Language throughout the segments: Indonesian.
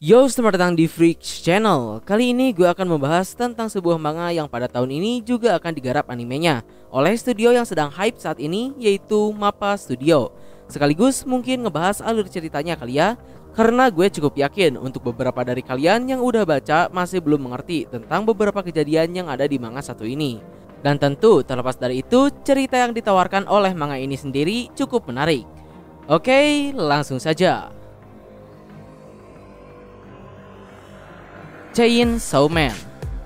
Yo, selamat datang di Freaks Channel. Kali ini gue akan membahas tentang sebuah manga yang pada tahun ini juga akan digarap animenya oleh studio yang sedang hype saat ini, yaitu MAPPA Studio. Sekaligus mungkin ngebahas alur ceritanya kali ya, karena gue cukup yakin untuk beberapa dari kalian yang udah baca masih belum mengerti tentang beberapa kejadian yang ada di manga satu ini. Dan tentu terlepas dari itu, cerita yang ditawarkan oleh manga ini sendiri cukup menarik. Oke, langsung saja. Chainsaw Man.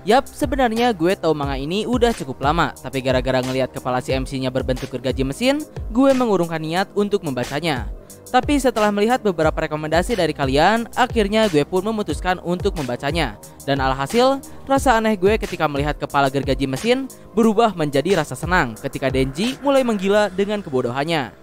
Yap, sebenarnya gue tahu manga ini udah cukup lama, tapi gara-gara ngelihat kepala si MC-nya berbentuk gergaji mesin, gue mengurungkan niat untuk membacanya. Tapi setelah melihat beberapa rekomendasi dari kalian, akhirnya gue pun memutuskan untuk membacanya. Dan alhasil, rasa aneh gue ketika melihat kepala gergaji mesin berubah menjadi rasa senang ketika Denji mulai menggila dengan kebodohannya.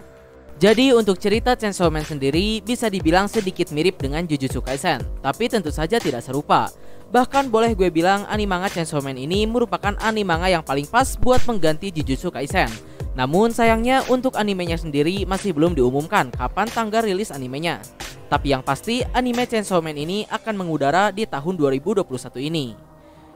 Jadi untuk cerita Chainsaw Man sendiri bisa dibilang sedikit mirip dengan Jujutsu Kaisen, tapi tentu saja tidak serupa. Bahkan boleh gue bilang animanga Chainsaw Man ini merupakan animanga yang paling pas buat mengganti Jujutsu Kaisen. Namun sayangnya untuk animenya sendiri masih belum diumumkan kapan tanggal rilis animenya. Tapi yang pasti anime Chainsaw Man ini akan mengudara di tahun 2021 ini.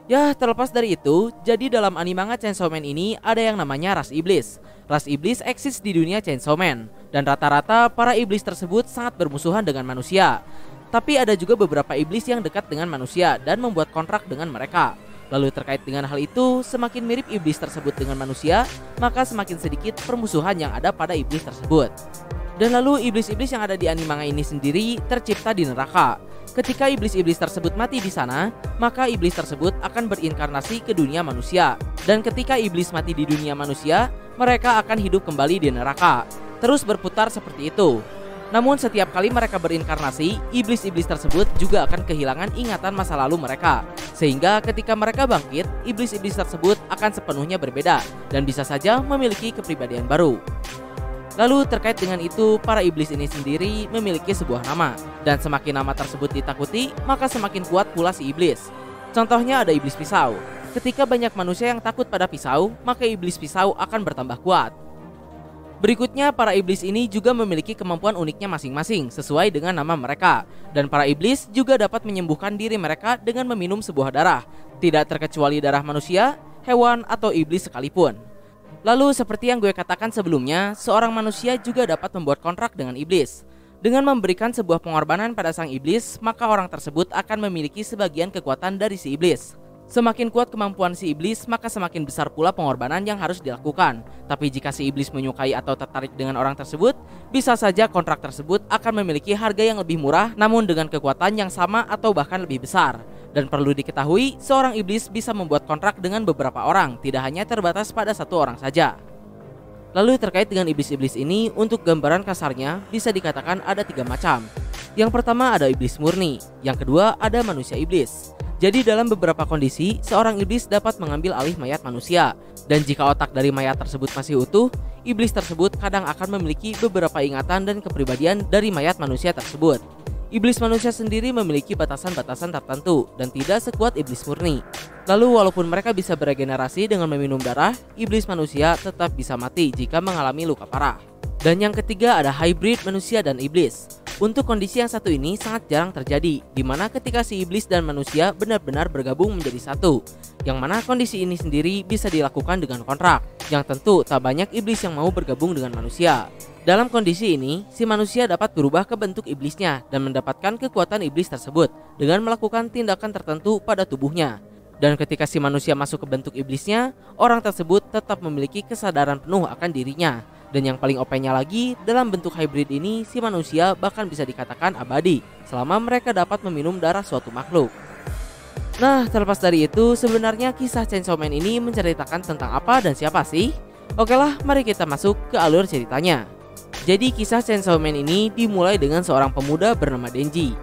Ya, terlepas dari itu, jadi dalam animanga Chainsaw Man ini ada yang namanya ras iblis. Ras iblis eksis di dunia Chainsaw Man, dan rata-rata para iblis tersebut sangat bermusuhan dengan manusia. Tapi ada juga beberapa iblis yang dekat dengan manusia dan membuat kontrak dengan mereka. Lalu terkait dengan hal itu, semakin mirip iblis tersebut dengan manusia, maka semakin sedikit permusuhan yang ada pada iblis tersebut. Dan lalu iblis-iblis yang ada di animanga ini sendiri tercipta di neraka. Ketika iblis-iblis tersebut mati di sana, maka iblis tersebut akan berinkarnasi ke dunia manusia. Dan ketika iblis mati di dunia manusia, mereka akan hidup kembali di neraka. Terus berputar seperti itu. Namun setiap kali mereka berinkarnasi, iblis-iblis tersebut juga akan kehilangan ingatan masa lalu mereka. Sehingga ketika mereka bangkit, iblis-iblis tersebut akan sepenuhnya berbeda dan bisa saja memiliki kepribadian baru. Lalu terkait dengan itu, para iblis ini sendiri memiliki sebuah nama. Dan semakin nama tersebut ditakuti, maka semakin kuat pula si iblis. Contohnya ada iblis pisau. Ketika banyak manusia yang takut pada pisau, maka iblis pisau akan bertambah kuat. Berikutnya, para iblis ini juga memiliki kemampuan uniknya masing-masing sesuai dengan nama mereka. Dan para iblis juga dapat menyembuhkan diri mereka dengan meminum sebuah darah, tidak terkecuali darah manusia, hewan, atau iblis sekalipun. Lalu seperti yang gue katakan sebelumnya, seorang manusia juga dapat membuat kontrak dengan iblis. Dengan memberikan sebuah pengorbanan pada sang iblis, maka orang tersebut akan memiliki sebagian kekuatan dari si iblis. Semakin kuat kemampuan si iblis, maka semakin besar pula pengorbanan yang harus dilakukan. Tapi jika si iblis menyukai atau tertarik dengan orang tersebut, bisa saja kontrak tersebut akan memiliki harga yang lebih murah, namun dengan kekuatan yang sama atau bahkan lebih besar. Dan perlu diketahui, seorang iblis bisa membuat kontrak dengan beberapa orang, tidak hanya terbatas pada satu orang saja. Lalu terkait dengan iblis-iblis ini, untuk gambaran kasarnya bisa dikatakan ada 3 macam. Yang pertama ada iblis murni, yang kedua ada manusia iblis. Jadi dalam beberapa kondisi, seorang iblis dapat mengambil alih mayat manusia. Dan jika otak dari mayat tersebut masih utuh, iblis tersebut kadang akan memiliki beberapa ingatan dan kepribadian dari mayat manusia tersebut. Iblis manusia sendiri memiliki batasan-batasan tertentu dan tidak sekuat iblis murni. Lalu walaupun mereka bisa beregenerasi dengan meminum darah, iblis manusia tetap bisa mati jika mengalami luka parah. Dan yang ketiga ada hybrid manusia dan iblis. Untuk kondisi yang satu ini sangat jarang terjadi, di mana ketika si iblis dan manusia benar-benar bergabung menjadi satu. Yang mana kondisi ini sendiri bisa dilakukan dengan kontrak, yang tentu tak banyak iblis yang mau bergabung dengan manusia. Dalam kondisi ini, si manusia dapat berubah ke bentuk iblisnya dan mendapatkan kekuatan iblis tersebut dengan melakukan tindakan tertentu pada tubuhnya. Dan ketika si manusia masuk ke bentuk iblisnya, orang tersebut tetap memiliki kesadaran penuh akan dirinya. Dan yang paling OP-nya lagi, dalam bentuk hybrid ini si manusia bahkan bisa dikatakan abadi selama mereka dapat meminum darah suatu makhluk. Nah, terlepas dari itu, sebenarnya kisah Chainsaw Man ini menceritakan tentang apa dan siapa sih? Oke lah, mari kita masuk ke alur ceritanya. Jadi kisah Chainsaw Man ini dimulai dengan seorang pemuda bernama Denji.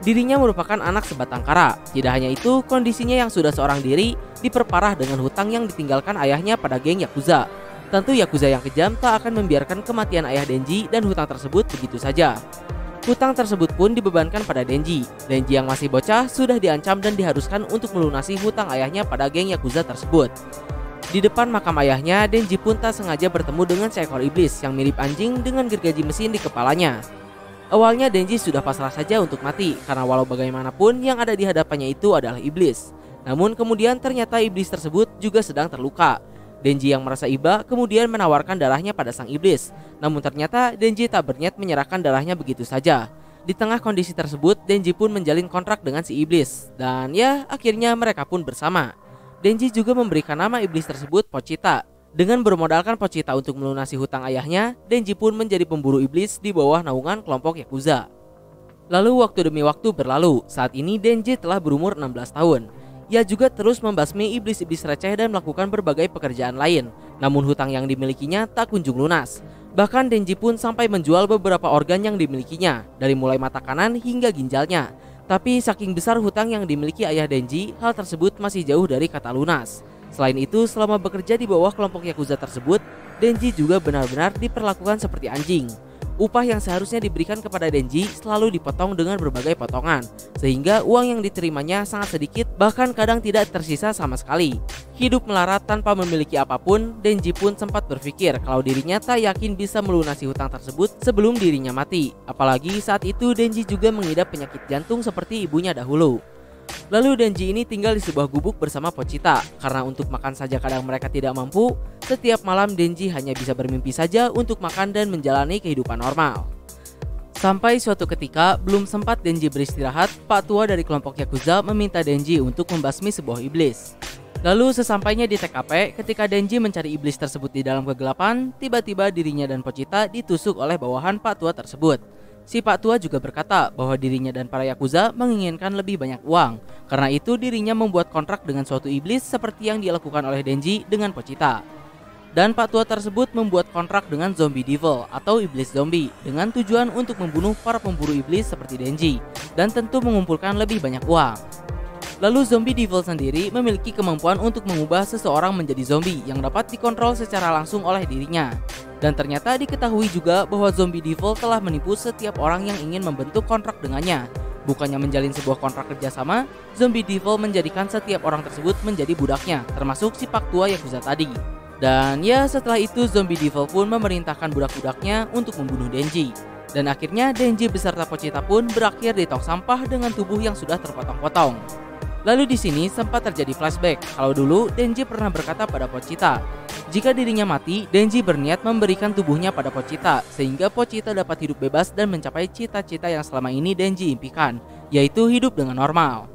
Dirinya merupakan anak sebatang kara. Tidak hanya itu, kondisinya yang sudah seorang diri diperparah dengan hutang yang ditinggalkan ayahnya pada geng Yakuza. Tentu Yakuza yang kejam tak akan membiarkan kematian ayah Denji dan hutang tersebut begitu saja. Hutang tersebut pun dibebankan pada Denji. Denji yang masih bocah sudah diancam dan diharuskan untuk melunasi hutang ayahnya pada geng Yakuza tersebut. Di depan makam ayahnya, Denji pun tak sengaja bertemu dengan seekor iblis yang mirip anjing dengan gergaji mesin di kepalanya. Awalnya Denji sudah pasrah saja untuk mati karena walau bagaimanapun yang ada di hadapannya itu adalah iblis. Namun kemudian ternyata iblis tersebut juga sedang terluka. Denji yang merasa iba kemudian menawarkan darahnya pada sang iblis. Namun ternyata Denji tak berniat menyerahkan darahnya begitu saja. Di tengah kondisi tersebut, Denji pun menjalin kontrak dengan si iblis. Dan ya, akhirnya mereka pun bersama. Denji juga memberikan nama iblis tersebut Pochita. Dengan bermodalkan Pochita untuk melunasi hutang ayahnya, Denji pun menjadi pemburu iblis di bawah naungan kelompok Yakuza. Lalu waktu demi waktu berlalu, saat ini Denji telah berumur 16 tahun. Ia juga terus membasmi iblis-iblis receh dan melakukan berbagai pekerjaan lain. Namun hutang yang dimilikinya tak kunjung lunas. Bahkan Denji pun sampai menjual beberapa organ yang dimilikinya, dari mulai mata kanan hingga ginjalnya. Tapi saking besar hutang yang dimiliki ayah Denji, hal tersebut masih jauh dari kata lunas. Selain itu, selama bekerja di bawah kelompok Yakuza tersebut, Denji juga benar-benar diperlakukan seperti anjing. Upah yang seharusnya diberikan kepada Denji selalu dipotong dengan berbagai potongan, sehingga uang yang diterimanya sangat sedikit, bahkan kadang tidak tersisa sama sekali. Hidup melarat tanpa memiliki apapun, Denji pun sempat berpikir kalau dirinya tak yakin bisa melunasi hutang tersebut sebelum dirinya mati. Apalagi saat itu Denji juga mengidap penyakit jantung seperti ibunya dahulu. Lalu Denji ini tinggal di sebuah gubuk bersama Pochita. Karena untuk makan saja kadang mereka tidak mampu, setiap malam Denji hanya bisa bermimpi saja untuk makan dan menjalani kehidupan normal. Sampai suatu ketika, belum sempat Denji beristirahat, Pak Tua dari kelompok Yakuza meminta Denji untuk membasmi sebuah iblis. Lalu sesampainya di TKP, ketika Denji mencari iblis tersebut di dalam kegelapan, tiba-tiba dirinya dan Pochita ditusuk oleh bawahan Pak Tua tersebut. Si Pak Tua juga berkata bahwa dirinya dan para Yakuza menginginkan lebih banyak uang. Karena itu dirinya membuat kontrak dengan suatu iblis seperti yang dilakukan oleh Denji dengan Pochita. Dan Pak Tua tersebut membuat kontrak dengan Zombie Devil atau iblis zombie dengan tujuan untuk membunuh para pemburu iblis seperti Denji dan tentu mengumpulkan lebih banyak uang. Lalu Zombie Devil sendiri memiliki kemampuan untuk mengubah seseorang menjadi zombie yang dapat dikontrol secara langsung oleh dirinya. Dan ternyata diketahui juga bahwa Zombie Devil telah menipu setiap orang yang ingin membentuk kontrak dengannya. Bukannya menjalin sebuah kontrak kerjasama, Zombie Devil menjadikan setiap orang tersebut menjadi budaknya, termasuk si Pak Tua Yakuza tadi. Dan ya setelah itu Zombie Devil pun memerintahkan budak-budaknya untuk membunuh Denji. Dan akhirnya Denji beserta Pochita pun berakhir di tong sampah dengan tubuh yang sudah terpotong-potong. Lalu di sini sempat terjadi flashback kalau dulu Denji pernah berkata pada Pochita, jika dirinya mati, Denji berniat memberikan tubuhnya pada Pochita sehingga Pochita dapat hidup bebas dan mencapai cita-cita yang selama ini Denji impikan, yaitu hidup dengan normal.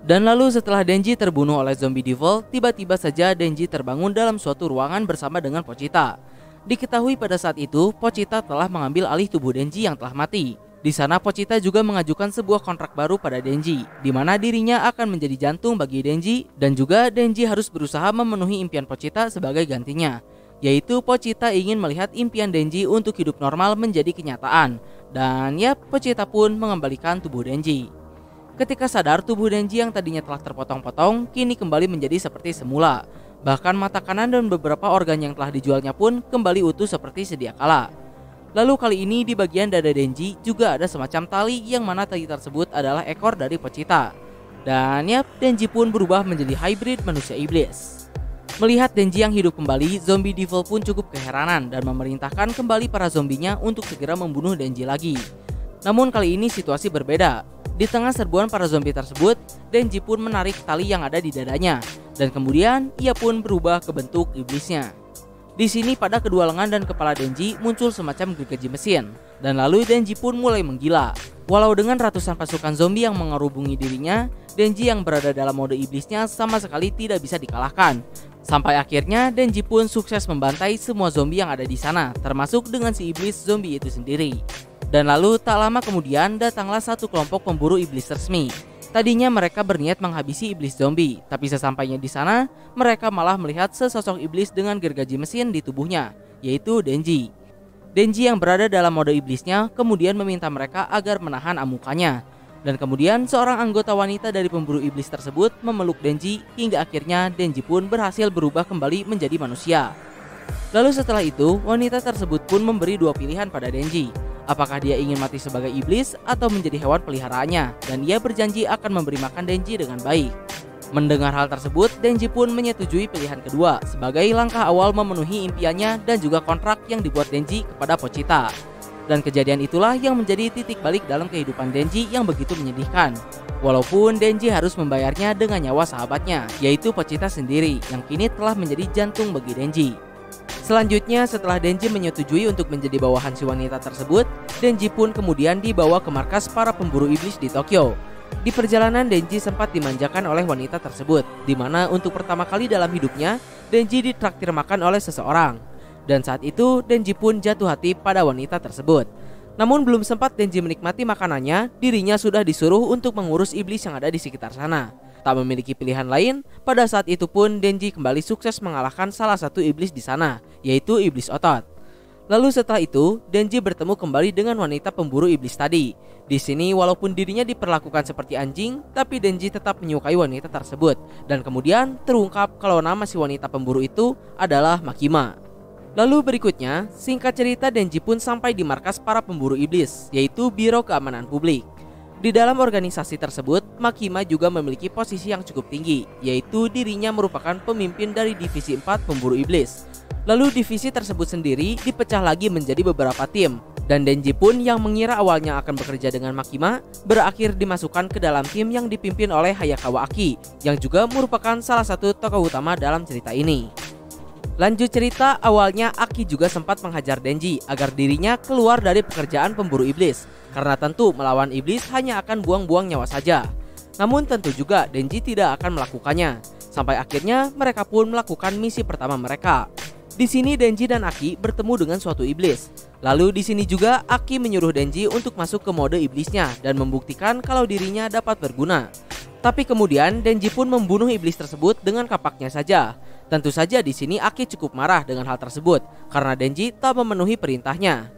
Dan lalu setelah Denji terbunuh oleh Zombie Devil, tiba-tiba saja Denji terbangun dalam suatu ruangan bersama dengan Pochita. Diketahui pada saat itu, Pochita telah mengambil alih tubuh Denji yang telah mati. Di sana Pochita juga mengajukan sebuah kontrak baru pada Denji, di mana dirinya akan menjadi jantung bagi Denji dan juga Denji harus berusaha memenuhi impian Pochita sebagai gantinya, yaitu Pochita ingin melihat impian Denji untuk hidup normal menjadi kenyataan. Dan ya, Pochita pun mengembalikan tubuh Denji. Ketika sadar, tubuh Denji yang tadinya telah terpotong-potong kini kembali menjadi seperti semula. Bahkan mata kanan dan beberapa organ yang telah dijualnya pun kembali utuh seperti sedia kala. Lalu kali ini di bagian dada Denji juga ada semacam tali yang mana tali tersebut adalah ekor dari Pochita. Dan ya, Denji pun berubah menjadi hybrid manusia iblis. Melihat Denji yang hidup kembali, Zombie Devil pun cukup keheranan dan memerintahkan kembali para zombinya untuk segera membunuh Denji lagi. Namun kali ini situasi berbeda. Di tengah serbuan para zombie tersebut, Denji pun menarik tali yang ada di dadanya dan kemudian ia pun berubah ke bentuk iblisnya. Di sini pada kedua lengan dan kepala Denji muncul semacam gergaji mesin, dan lalu Denji pun mulai menggila. Walau dengan ratusan pasukan zombie yang mengerubungi dirinya, Denji yang berada dalam mode iblisnya sama sekali tidak bisa dikalahkan. Sampai akhirnya Denji pun sukses membantai semua zombie yang ada di sana, termasuk dengan si iblis zombie itu sendiri. Dan lalu tak lama kemudian datanglah satu kelompok pemburu iblis resmi. Tadinya mereka berniat menghabisi iblis zombie, tapi sesampainya di sana, mereka malah melihat sesosok iblis dengan gergaji mesin di tubuhnya, yaitu Denji. Denji yang berada dalam mode iblisnya kemudian meminta mereka agar menahan amukannya. Dan kemudian seorang anggota wanita dari pemburu iblis tersebut memeluk Denji hingga akhirnya Denji pun berhasil berubah kembali menjadi manusia. Lalu setelah itu, wanita tersebut pun memberi dua pilihan pada Denji. Apakah dia ingin mati sebagai iblis atau menjadi hewan peliharaannya, dan ia berjanji akan memberi makan Denji dengan baik. Mendengar hal tersebut, Denji pun menyetujui pilihan kedua sebagai langkah awal memenuhi impiannya dan juga kontrak yang dibuat Denji kepada Pochita. Dan kejadian itulah yang menjadi titik balik dalam kehidupan Denji yang begitu menyedihkan. Walaupun Denji harus membayarnya dengan nyawa sahabatnya, yaitu Pochita sendiri, yang kini telah menjadi jantung bagi Denji. Selanjutnya, setelah Denji menyetujui untuk menjadi bawahan si wanita tersebut, Denji pun kemudian dibawa ke markas para pemburu iblis di Tokyo. Di perjalanan, Denji sempat dimanjakan oleh wanita tersebut, di mana untuk pertama kali dalam hidupnya, Denji ditraktir makan oleh seseorang. Dan saat itu, Denji pun jatuh hati pada wanita tersebut. Namun belum sempat Denji menikmati makanannya, dirinya sudah disuruh untuk mengurus iblis yang ada di sekitar sana. Tak memiliki pilihan lain, pada saat itu pun Denji kembali sukses mengalahkan salah satu iblis di sana, yaitu iblis otot. Lalu setelah itu, Denji bertemu kembali dengan wanita pemburu iblis tadi. Di sini walaupun dirinya diperlakukan seperti anjing, tapi Denji tetap menyukai wanita tersebut. Dan kemudian terungkap kalau nama si wanita pemburu itu adalah Makima. Lalu berikutnya, singkat cerita Denji pun sampai di markas para pemburu iblis, yaitu Biro Keamanan Publik. Di dalam organisasi tersebut, Makima juga memiliki posisi yang cukup tinggi, yaitu dirinya merupakan pemimpin dari divisi 4 pemburu iblis. Lalu divisi tersebut sendiri dipecah lagi menjadi beberapa tim, dan Denji pun yang mengira awalnya akan bekerja dengan Makima, berakhir dimasukkan ke dalam tim yang dipimpin oleh Hayakawa Aki, yang juga merupakan salah satu tokoh utama dalam cerita ini. Lanjut cerita, awalnya Aki juga sempat menghajar Denji agar dirinya keluar dari pekerjaan pemburu iblis, karena tentu melawan iblis hanya akan buang-buang nyawa saja. Namun tentu juga Denji tidak akan melakukannya, sampai akhirnya mereka pun melakukan misi pertama mereka. Di sini Denji dan Aki bertemu dengan suatu iblis. Lalu di sini juga Aki menyuruh Denji untuk masuk ke mode iblisnya dan membuktikan kalau dirinya dapat berguna. Tapi kemudian Denji pun membunuh iblis tersebut dengan kapaknya saja. Tentu saja di sini Aki cukup marah dengan hal tersebut karena Denji tak memenuhi perintahnya.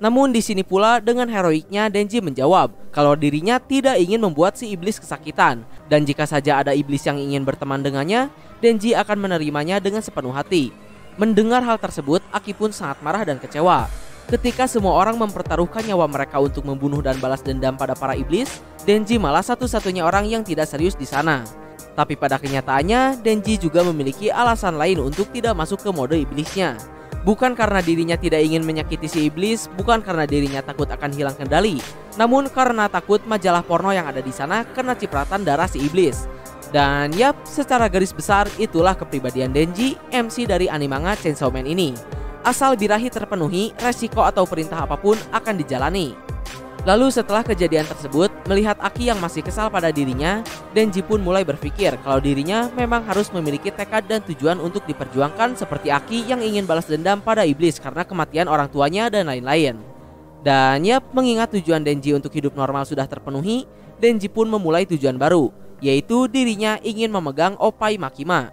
Namun di sini pula dengan heroiknya Denji menjawab kalau dirinya tidak ingin membuat si iblis kesakitan, dan jika saja ada iblis yang ingin berteman dengannya, Denji akan menerimanya dengan sepenuh hati. Mendengar hal tersebut, Aki pun sangat marah dan kecewa. Ketika semua orang mempertaruhkan nyawa mereka untuk membunuh dan balas dendam pada para iblis, Denji malah satu-satunya orang yang tidak serius di sana. Tapi pada kenyataannya, Denji juga memiliki alasan lain untuk tidak masuk ke mode iblisnya. Bukan karena dirinya tidak ingin menyakiti si iblis, bukan karena dirinya takut akan hilang kendali, namun karena takut majalah porno yang ada di sana kena cipratan darah si iblis. Dan yap, secara garis besar itulah kepribadian Denji, MC dari animanga Chainsaw Man ini. Asal birahi terpenuhi, resiko atau perintah apapun akan dijalani. Lalu setelah kejadian tersebut, melihat Aki yang masih kesal pada dirinya, Denji pun mulai berpikir kalau dirinya memang harus memiliki tekad dan tujuan untuk diperjuangkan seperti Aki yang ingin balas dendam pada iblis karena kematian orang tuanya dan lain-lain. Dan yap, mengingat tujuan Denji untuk hidup normal sudah terpenuhi, Denji pun memulai tujuan baru, yaitu dirinya ingin memegang Oppai Makima.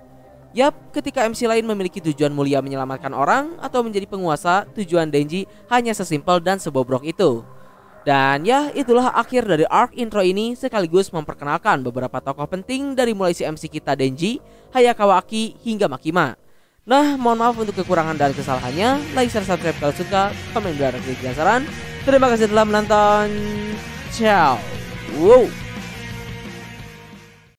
Yap, ketika MC lain memiliki tujuan mulia menyelamatkan orang atau menjadi penguasa, tujuan Denji hanya sesimpel dan sebobrok itu. Dan ya, itulah akhir dari arc intro ini, sekaligus memperkenalkan beberapa tokoh penting dari mulai si MC kita Denji, Hayakawa Aki, hingga Makima. Nah, mohon maaf untuk kekurangan dan kesalahannya. Like, share, subscribe kalau suka, komen dan kritik dan saran. Terima kasih telah menonton. Ciao. Wow.